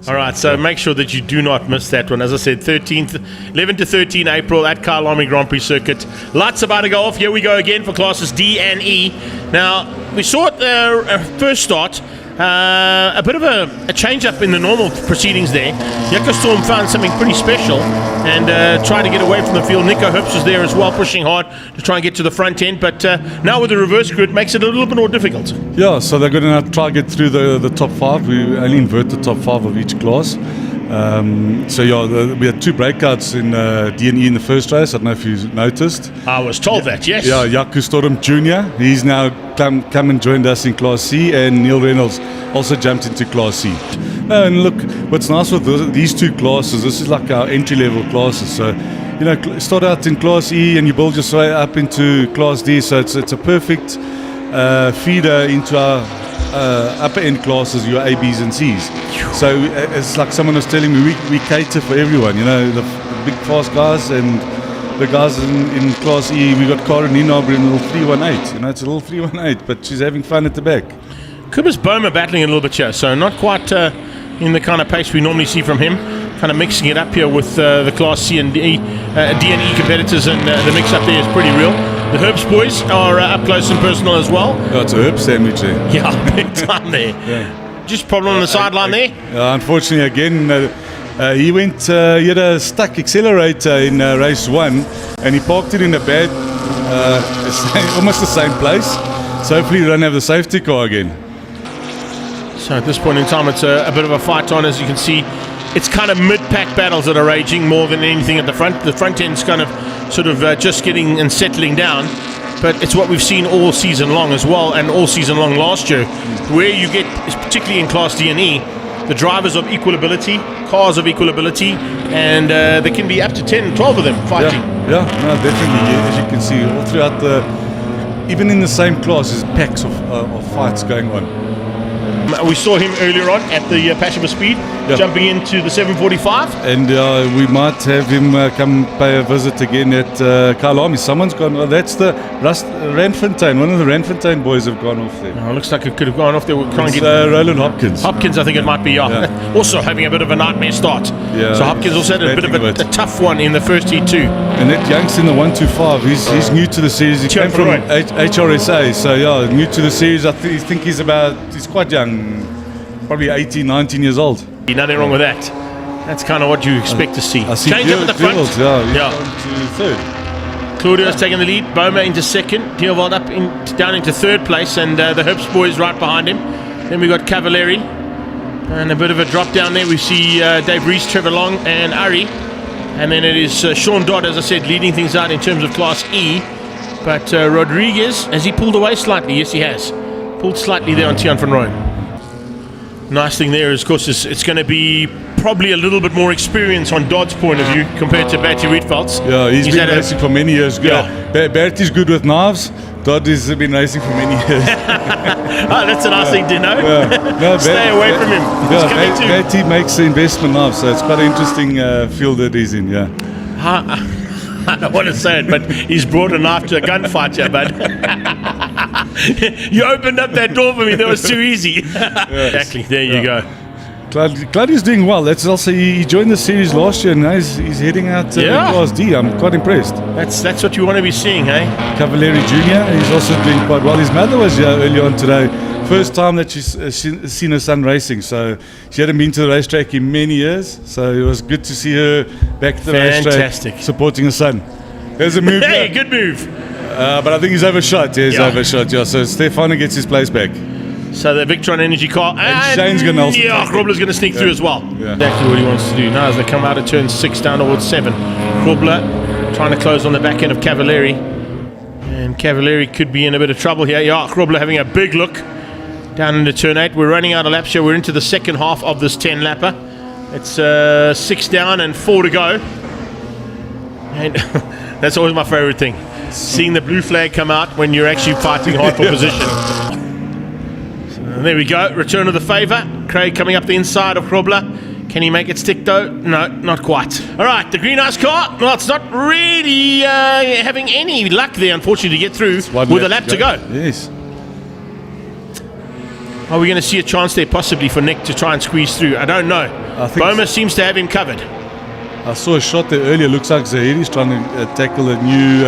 All right, so make sure that you do not miss that one. As I said, 11 to 13 April at Kyalami Grand Prix Circuit. Lights about to go off. Here we go again for classes D and E. Now, we saw at the first start a bit of a change-up in the normal proceedings there. Yucca Storm found something pretty special and tried to get away from the field. Nico Herbst was there as well, pushing hard to try and get to the front end. But now with the reverse grid, makes it a little bit more difficult. Yeah, so they're going to try to get through the top five. We only invert the top five of each class. We had two breakouts in D&E in the first race. I don't know if you noticed. I was told that, yes. Yeah, Yaku Storm Jr. He's now come and joined us in Class C, and Neil Reynolds also jumped into Class C. And look, what's nice with these two classes, this is like our entry-level classes. So, start out in Class E and you build your way up into Class D. So it's a perfect feeder into our upper end classes, your A, B's and C's. So it's like someone was telling me, we cater for everyone, the big fast guys and the guys in Class E. We got Karen Ninaber in a little 318, it's a little 318, but she's having fun at the back. Cobus Boma battling a little bit here, so not quite in the kind of pace we normally see from him. Kind of mixing it up here with the Class C and D and E competitors, and the mix up there is pretty real. The Herbst boys are up close and personal as well. Oh, it's a Herbst sandwich there. Yeah, big time there. Yeah. Just problem on the sideline there. Unfortunately, again, he had a stuck accelerator in race 1, and he parked it in a bad, almost the same place. So hopefully he don't have the safety car again. So at this point in time, it's a bit of a fight on, as you can see. It's kind of mid-pack battles that are raging more than anything at the front. The front end's kind of just getting and settling down. But it's what we've seen all season long as well, and all season long last year, where you get, particularly in Class D and E, the drivers of equal ability, cars of equal ability, and there can be up to 10, 12 of them fighting. Yeah, no, definitely. As you can see, all throughout even in the same class, there's packs of fights going on. We saw him earlier on at the Passion for Speed, jumping into the 745. And we might have him come pay a visit again at Kyalami. Someone's gone, that's the Randfontein. One of the Randfontein boys have gone off there. Oh, looks like it could have gone off there. Roland Hopkins. Hopkins, I think it might be, yeah. Also having a bit of a nightmare start. Yeah, so Hopkins also had a bit of a tough one in the first heat too. And that youngster in the 125, he's new to the series. He came from HRSA, so yeah, new to the series. I think he's quite young. Probably 18, 19 years old. Nothing wrong with that. That's kind of what you expect to see. Change up at the front. To third. Claudio's taking the lead. Boma into second. Deelwald down into third place, and the Herbst boys right behind him. Then we got Cavalieri, and a bit of a drop down there. We see Dave Rees, Trevor Long, and Ari, and then it is Sean Dodd, as I said, leading things out in terms of Class E. But Rodriguez, has he pulled away slightly? Yes, he has. Pulled slightly there on Tiaan van Rooyen. Nice thing there is, of course, it's going to be probably a little bit more experience on Dodd's point of view compared to Bertie Rietveld's. Yeah, he's been racing for many years. Yeah. Bertie's good with knives. Dodd has been racing for many years. That's a nice thing to know. Yeah. No, stay away from him. Bertie makes the investment knives, so it's quite an interesting field that he's in. Yeah. I don't want to say it, but he's brought a knife to a gunfight here, bud. You opened up that door for me. That was too easy. Yes. Exactly. There you go. Claudio's doing well. That's also, he joined the series last year, and now he's heading out to Class D. I'm quite impressed. That's what you want to be seeing, hey? Cavalieri Jr., he's also doing quite well. His mother was here earlier on today. First time that she's seen her son racing, so she hadn't been to the racetrack in many years, so it was good to see her back to the racetrack supporting her son. There's a move. Hey, good move. But I think he's overshot. Yeah, he's overshot. Yeah, so Stefano gets his place back. So the Victron Energy car, and Shane's going to also Grobler's going to sneak through as well. Yeah. Exactly what he wants to do now as they come out of turn 6 down towards 7. Grobler trying to close on the back end of Cavalieri, and Cavalieri could be in a bit of trouble here. Yeah, Grobler having a big look down into turn 8. We're running out of laps here. We're into the second half of this 10 lapper. It's 6 down and 4 to go. And that's always my favorite thing, seeing the blue flag come out when you're actually fighting hard for position. So there we go, return of the favour. Craig coming up the inside of Grobler. Can he make it stick though? No, not quite. All right, the greenhouse car, well, it's not really having any luck there, unfortunately, to get through with a lap to go. Yes. Are we going to see a chance there possibly for Nick to try and squeeze through? I don't know. Boma seems to have him covered. I saw a shot there earlier. Looks like Zahiri's trying to tackle the new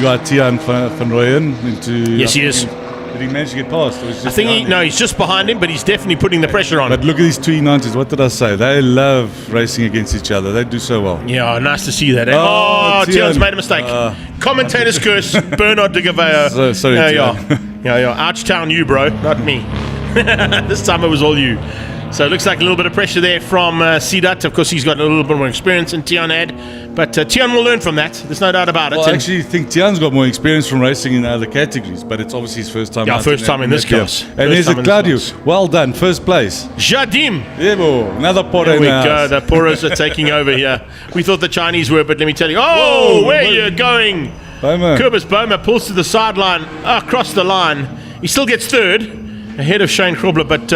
guy Tiaan van Rooyen into. Yes, he is. Did he manage to get past? I think he's just behind him, but he's definitely putting the pressure on. But look at these two E90s. What did I say? They love racing against each other. They do so well. Yeah, nice to see that. Tiaan's made a mistake. Commentator's curse. Bernard de Gaveo. Sorry, Tiaan. Yeah. Archtown, you, bro, not me. This time it was all you. So it looks like a little bit of pressure there from Sidat. Of course, he's got a little bit more experience than Tiaan had. But Tiaan will learn from that. There's no doubt about it. Well, I actually think Tiaan's got more experience from racing in other categories, but it's obviously his first time. Yeah, first time in this class. And there's a Claudio. Well done. First place. Jadim. Yeah, another Poro. There we go. The Poros are taking over here. We thought the Chinese were, but let me tell you. Where are you going? Kobus Boma pulls to the sideline, across the line. He still gets third, ahead of Shane Grobler, but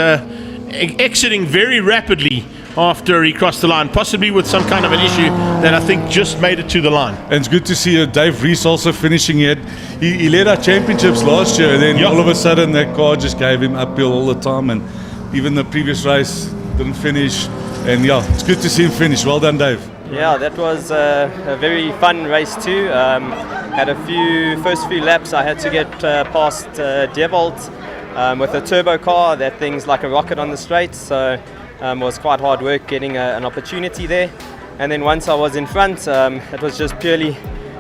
exiting very rapidly after he crossed the line, possibly with some kind of an issue that I think just made it to the line. And it's good to see Dave Rees also finishing it. He led our championships last year, and then all of a sudden that car just gave him uphill all the time, and even the previous race didn't finish. And it's good to see him finish. Well done, Dave. Yeah, that was a very fun race too. Had first few laps I had to get past Devolt with a turbo car. That thing's like a rocket on the straight, so it was quite hard work getting an opportunity there. And then once I was in front, it was just purely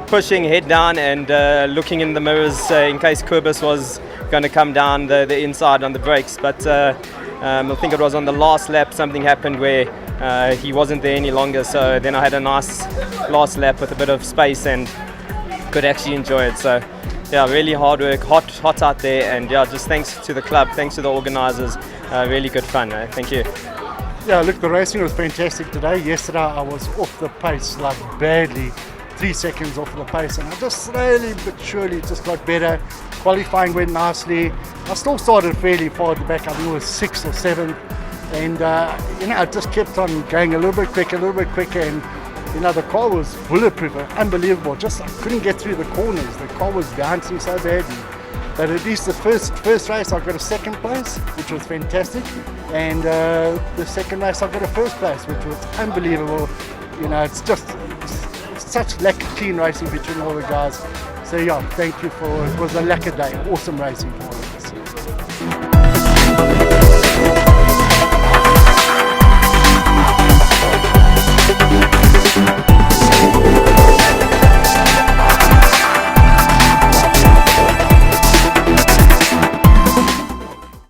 pushing head down and looking in the mirrors in case Kobus was going to come down the inside on the brakes. But I think it was on the last lap something happened where he wasn't there any longer, so then I had a nice last lap with a bit of space and could actually enjoy it. So yeah, really hard work, hot out there, and just thanks to the club, thanks to the organisers, really good fun. Thank you. Yeah, look, the racing was fantastic today. Yesterday I was off the pace, like badly, 3 seconds off the pace, and I just slowly but surely just got better. Qualifying went nicely. I still started fairly far at the back. I think it was 6th or 7th, and I just kept on going a little bit quicker, and the car was bulletproof, unbelievable. Just I couldn't get through the corners. The car was bouncing so badly. But at least the first race I got a second place, which was fantastic, and the second race I got a first place, which was unbelievable. It's just such clean racing between all the guys. So yeah, thank you it was a lacquer day, awesome racing for us.